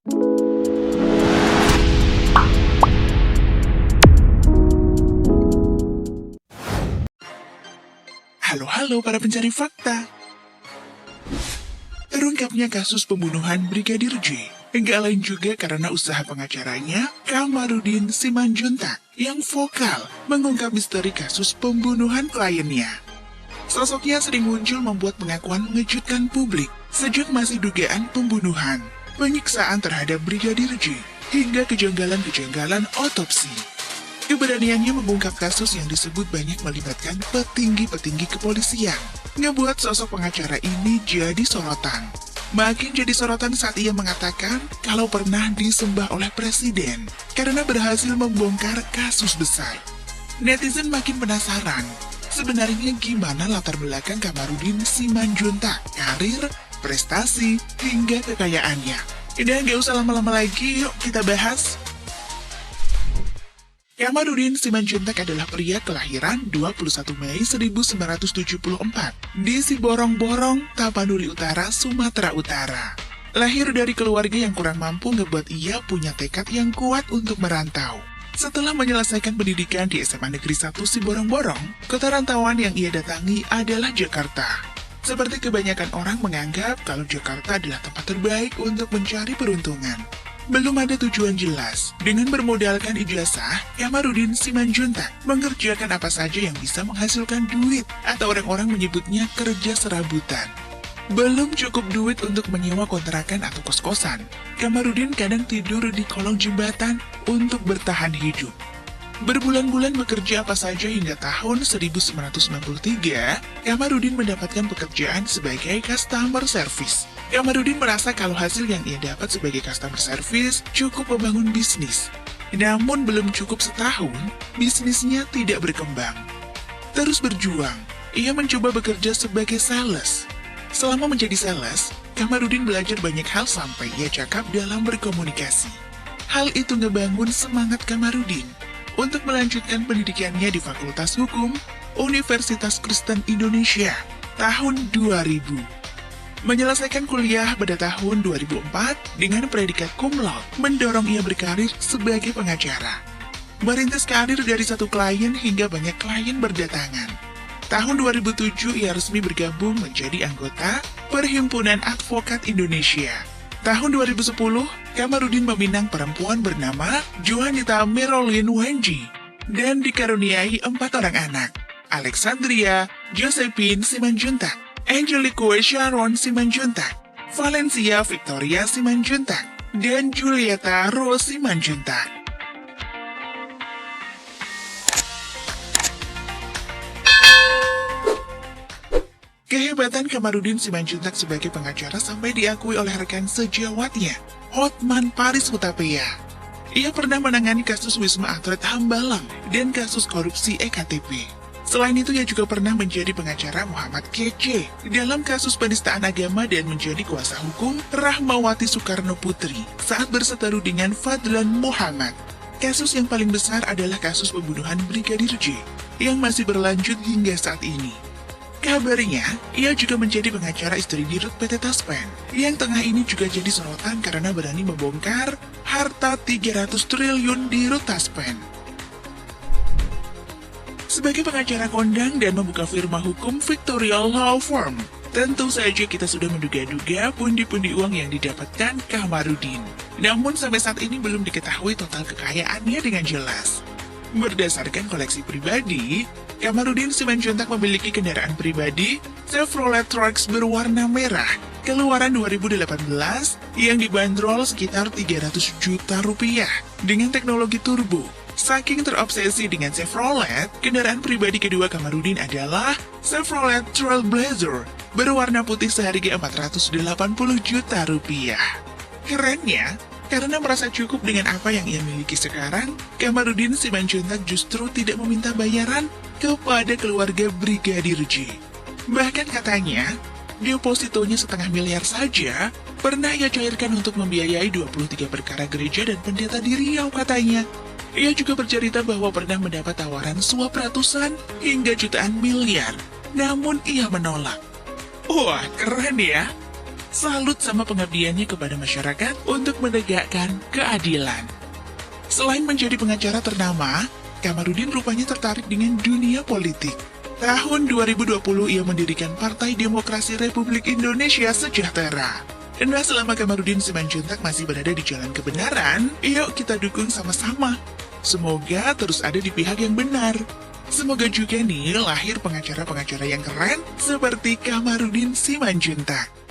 Halo para pencari fakta. Terungkapnya kasus pembunuhan Brigadir J enggak lain juga karena usaha pengacaranya, Kamarudin Simanjuntak, yang vokal mengungkap misteri kasus pembunuhan kliennya. Sosoknya sering muncul membuat pengakuan mengejutkan publik, sejak masih dugaan pembunuhan, penyiksaan terhadap Brigadir J, hingga kejanggalan-kejanggalan otopsi. Keberaniannya mengungkap kasus yang disebut banyak melibatkan petinggi-petinggi kepolisian, ngebuat sosok pengacara ini jadi sorotan. Makin jadi sorotan saat ia mengatakan kalau pernah disembah oleh presiden karena berhasil membongkar kasus besar. Netizen makin penasaran, sebenarnya gimana latar belakang Kamarudin Simanjuntak, karir, prestasi, hingga kekayaannya. Udah nggak usah lama-lama lagi, yuk kita bahas. Kamarudin Simanjuntak adalah pria kelahiran 21 Mei 1974 di Siborong-Borong, Tapanuli Utara, Sumatera Utara. Lahir dari keluarga yang kurang mampu ngebuat ia punya tekad yang kuat untuk merantau. Setelah menyelesaikan pendidikan di SMA Negeri 1 Siborong-Borong, kota rantauan yang ia datangi adalah Jakarta. Seperti kebanyakan orang menganggap kalau Jakarta adalah tempat terbaik untuk mencari peruntungan. Belum ada tujuan jelas. Dengan bermodalkan ijazah, Kamarudin Simanjuntak mengerjakan apa saja yang bisa menghasilkan duit, atau orang-orang menyebutnya kerja serabutan. Belum cukup duit untuk menyewa kontrakan atau kos-kosan, Kamarudin kadang tidur di kolong jembatan untuk bertahan hidup. Berbulan-bulan bekerja apa saja hingga tahun 1993, Kamarudin mendapatkan pekerjaan sebagai customer service. Kamarudin merasa kalau hasil yang ia dapat sebagai customer service cukup membangun bisnis. Namun belum cukup setahun, bisnisnya tidak berkembang. Terus berjuang, ia mencoba bekerja sebagai sales. Selama menjadi sales, Kamarudin belajar banyak hal sampai ia cakap dalam berkomunikasi. Hal itu ngebangun semangat Kamarudin untuk melanjutkan pendidikannya di Fakultas Hukum Universitas Kristen Indonesia tahun 2000. Menyelesaikan kuliah pada tahun 2004 dengan predikat cum laude mendorong ia berkarir sebagai pengacara. Merintis karir dari satu klien hingga banyak klien berdatangan. Tahun 2007 ia resmi bergabung menjadi anggota Perhimpunan Advokat Indonesia. Tahun 2010, Kamarudin meminang perempuan bernama Juanita Merolin Wenji dan dikaruniai 4 orang anak, Alexandria Josephine Simanjuntak, Angelique Sharon Simanjuntak, Valencia Victoria Simanjuntak, dan Julieta Rose Simanjuntak. Kehebatan Kamarudin Simanjuntak sebagai pengacara sampai diakui oleh rekan sejawatnya, Hotman Paris Hutapea. Ia pernah menangani kasus Wisma Atlet Hambalang dan kasus korupsi EKTP. Selain itu, ia juga pernah menjadi pengacara Muhammad Kece dalam kasus penistaan agama dan menjadi kuasa hukum Rahmawati Soekarno Putri saat berseteru dengan Fadlan Muhammad. Kasus yang paling besar adalah kasus pembunuhan Brigadir J yang masih berlanjut hingga saat ini. Kabarnya, ia juga menjadi pengacara istri Dirut PT Taspen, yang tengah ini juga jadi sorotan karena berani membongkar harta 300 triliun Dirut Taspen. Sebagai pengacara kondang dan membuka firma hukum Victoria Law Firm, tentu saja kita sudah menduga-duga pundi-pundi uang yang didapatkan Kamarudin. Namun sampai saat ini belum diketahui total kekayaannya dengan jelas. Berdasarkan koleksi pribadi, Kamarudin Simanjuntak memiliki kendaraan pribadi Chevrolet Trax berwarna merah keluaran 2018 yang dibanderol sekitar 300 juta rupiah dengan teknologi turbo. Saking terobsesi dengan Chevrolet, kendaraan pribadi kedua Kamarudin adalah Chevrolet Trailblazer berwarna putih seharga 480 juta rupiah. Kerennya, karena merasa cukup dengan apa yang ia miliki sekarang, Kamarudin Simanjuntak justru tidak meminta bayaran kepada keluarga Brigadir J. Bahkan katanya, depositonya 500 miliar saja pernah ia cairkan untuk membiayai 23 perkara gereja dan pendeta di Riau katanya. Ia juga bercerita bahwa pernah mendapat tawaran suap ratusan hingga jutaan miliar, namun ia menolak. Wah, keren ya! Salut sama pengabdiannya kepada masyarakat untuk menegakkan keadilan. Selain menjadi pengacara ternama, Kamarudin rupanya tertarik dengan dunia politik. Tahun 2020 ia mendirikan Partai Demokrasi Republik Indonesia Sejahtera. Nah, selama Kamarudin Simanjuntak masih berada di jalan kebenaran, yuk kita dukung sama-sama. Semoga terus ada di pihak yang benar. Semoga juga nih lahir pengacara-pengacara yang keren seperti Kamarudin Simanjuntak.